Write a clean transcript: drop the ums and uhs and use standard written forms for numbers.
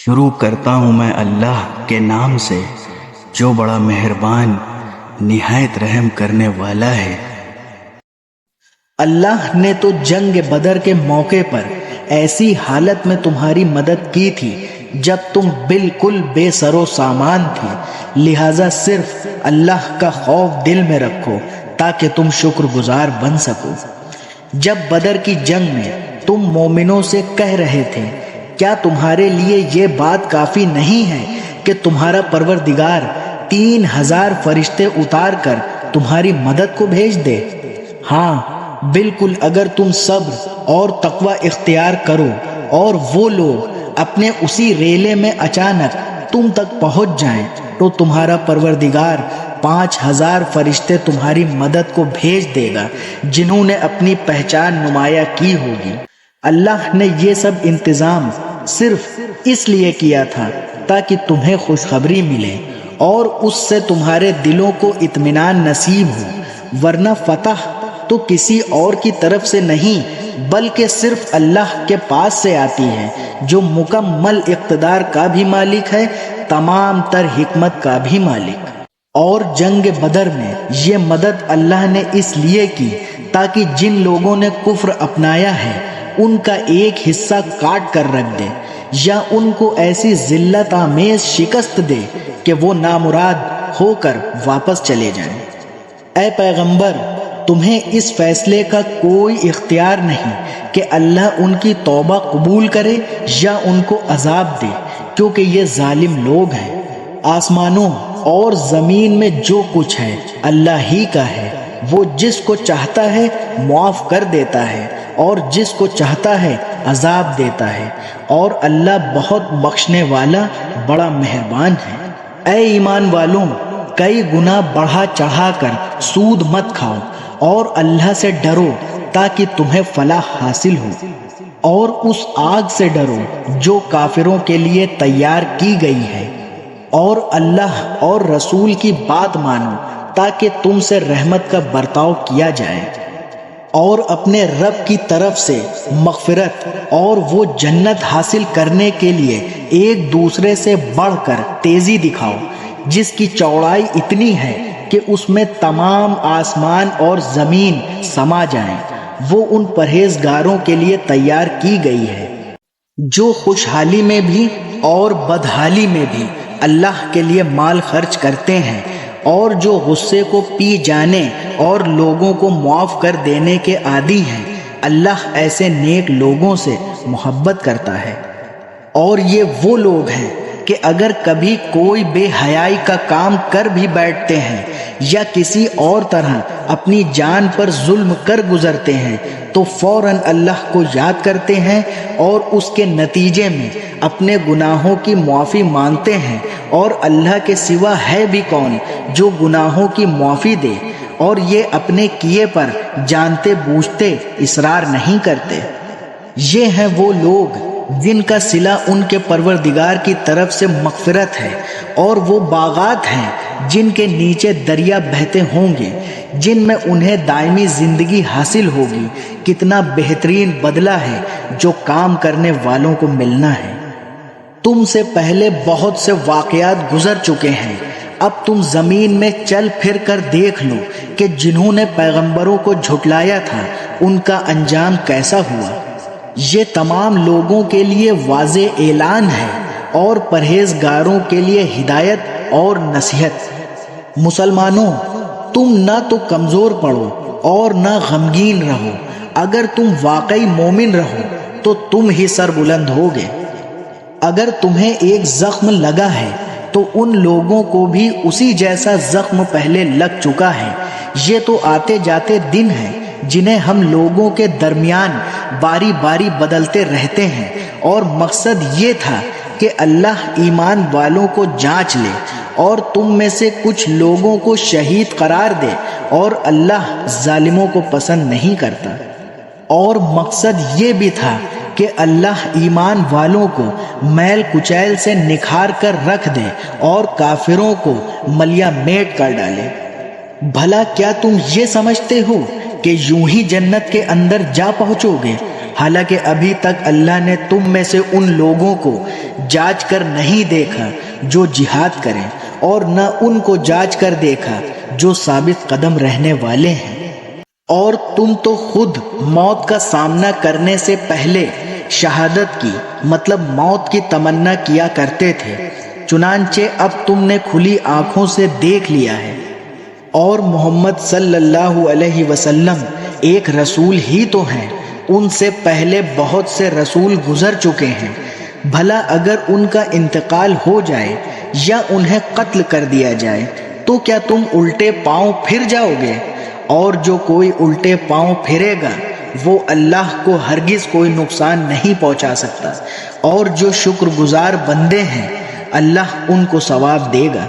شروع کرتا ہوں میں اللہ کے نام سے جو بڑا مہربان نہایت رحم کرنے والا ہے۔ اللہ نے تو جنگ بدر کے موقع پر ایسی حالت میں تمہاری مدد کی تھی جب تم بالکل بے سر و سامان تھی، لہذا صرف اللہ کا خوف دل میں رکھو تاکہ تم شکر گزار بن سکو۔ جب بدر کی جنگ میں تم مومنوں سے کہہ رہے تھے کیا تمہارے لیے یہ بات کافی نہیں ہے کہ تمہارا پروردگار 3000 فرشتے اتار کر تمہاری مدد کو بھیج دے؟ ہاں بالکل، اگر تم صبر اور تقوی اختیار کرو اور وہ لوگ اپنے اسی ریلے میں اچانک تم تک پہنچ جائیں تو تمہارا پروردگار 5000 فرشتے تمہاری مدد کو بھیج دے گا جنہوں نے اپنی پہچان نمایاں کی ہوگی۔ اللہ نے یہ سب انتظام صرف اس لیے کیا تھا تاکہ تمہیں خوشخبری ملے اور اس سے تمہارے دلوں کو اطمینان نصیب ہو، ورنہ فتح تو کسی اور کی طرف سے نہیں بلکہ صرف اللہ کے پاس سے آتی ہے جو مکمل اقتدار کا بھی مالک ہے، تمام تر حکمت کا بھی مالک۔ اور جنگ بدر میں یہ مدد اللہ نے اس لیے کی تاکہ جن لوگوں نے کفر اپنایا ہے ان کا ایک حصہ کاٹ کر رکھ دے یا ان کو ایسی ذلت آمیز شکست دے کہ وہ نامراد ہو کر واپس چلے جائیں۔ اے پیغمبر، تمہیں اس فیصلے کا کوئی اختیار نہیں کہ اللہ ان کی توبہ قبول کرے یا ان کو عذاب دے، کیونکہ یہ ظالم لوگ ہیں۔ آسمانوں اور زمین میں جو کچھ ہے اللہ ہی کا ہے، وہ جس کو چاہتا ہے معاف کر دیتا ہے اور جس کو چاہتا ہے عذاب دیتا ہے، اور اللہ بہت بخشنے والا بڑا مہربان ہے۔ اے ایمان والوں، کئی گنا بڑھا چڑھا کر سود مت کھاؤ اور اللہ سے ڈرو تاکہ تمہیں فلاح حاصل ہو، اور اس آگ سے ڈرو جو کافروں کے لیے تیار کی گئی ہے، اور اللہ اور رسول کی بات مانو تاکہ تم سے رحمت کا برتاؤ کیا جائے، اور اپنے رب کی طرف سے مغفرت اور وہ جنت حاصل کرنے کے لیے ایک دوسرے سے بڑھ کر تیزی دکھاؤ جس کی چوڑائی اتنی ہے کہ اس میں تمام آسمان اور زمین سما جائیں، وہ ان پرہیزگاروں کے لیے تیار کی گئی ہے جو خوشحالی میں بھی اور بدحالی میں بھی اللہ کے لیے مال خرچ کرتے ہیں، اور جو غصے کو پی جانے اور لوگوں کو معاف کر دینے کے عادی ہیں۔ اللہ ایسے نیک لوگوں سے محبت کرتا ہے۔ اور یہ وہ لوگ ہیں کہ اگر کبھی کوئی بے حیائی کا کام کر بھی بیٹھتے ہیں یا کسی اور طرح اپنی جان پر ظلم کر گزرتے ہیں تو فوراً اللہ کو یاد کرتے ہیں اور اس کے نتیجے میں اپنے گناہوں کی معافی مانگتے ہیں، اور اللہ کے سوا ہے بھی کون جو گناہوں کی معافی دے، اور یہ اپنے کیے پر جانتے بوجھتے اصرار نہیں کرتے۔ یہ ہیں وہ لوگ جن کا صلہ ان کے پروردگار کی طرف سے مغفرت ہے، اور وہ باغات ہیں جن کے نیچے دریا بہتے ہوں گے، جن میں انہیں دائمی زندگی حاصل ہوگی۔ کتنا بہترین بدلہ ہے جو کام کرنے والوں کو ملنا ہے۔ تم سے پہلے بہت سے واقعات گزر چکے ہیں، اب تم زمین میں چل پھر کر دیکھ لو کہ جنہوں نے پیغمبروں کو جھٹلایا تھا ان کا انجام کیسا ہوا۔ یہ تمام لوگوں کے لیے واضح اعلان ہے اور پرہیزگاروں کے لیے ہدایت اور نصیحت۔ مسلمانوں، تم نہ تو کمزور پڑو اور نہ غمگین رہو، اگر تم واقعی مومن رہو تو تم ہی سر بلند ہوگے۔ اگر تمہیں ایک زخم لگا ہے تو ان لوگوں کو بھی اسی جیسا زخم پہلے لگ چکا ہے۔ یہ تو آتے جاتے دن ہیں جنہیں ہم لوگوں کے درمیان باری باری بدلتے رہتے ہیں، اور مقصد یہ تھا کہ اللہ ایمان والوں کو جانچ لے اور تم میں سے کچھ لوگوں کو شہید قرار دے، اور اللہ ظالموں کو پسند نہیں کرتا۔ اور مقصد یہ بھی تھا کہ اللہ ایمان والوں کو میل کچیل سے نکھار کر رکھ دے اور کافروں کو ملیا میٹ کر ڈالے۔ بھلا کیا تم یہ سمجھتے ہو کہ یوں ہی جنت کے اندر جا پہنچو گے حالانکہ ابھی تک اللہ نے تم میں سے ان لوگوں کو جانچ کر نہیں دیکھا جو جہاد کریں، اور نہ ان کو جانچ کر دیکھا جو ثابت قدم رہنے والے ہیں۔ اور تم تو خود موت کا سامنا کرنے سے پہلے شہادت کی مطلب موت کی تمنا کیا کرتے تھے، چنانچہ اب تم نے کھلی آنکھوں سے دیکھ لیا ہے۔ اور محمد صلی اللہ علیہ وسلم ایک رسول ہی تو ہیں، ان سے پہلے بہت سے رسول گزر چکے ہیں، بھلا اگر ان کا انتقال ہو جائے یا انہیں قتل کر دیا جائے تو کیا تم الٹے پاؤں پھر جاؤ گے؟ اور جو کوئی الٹے پاؤں پھرے گا وہ اللہ کو ہرگز کوئی نقصان نہیں پہنچا سکتا، اور جو شکر گزار بندے ہیں اللہ ان کو ثواب دے گا۔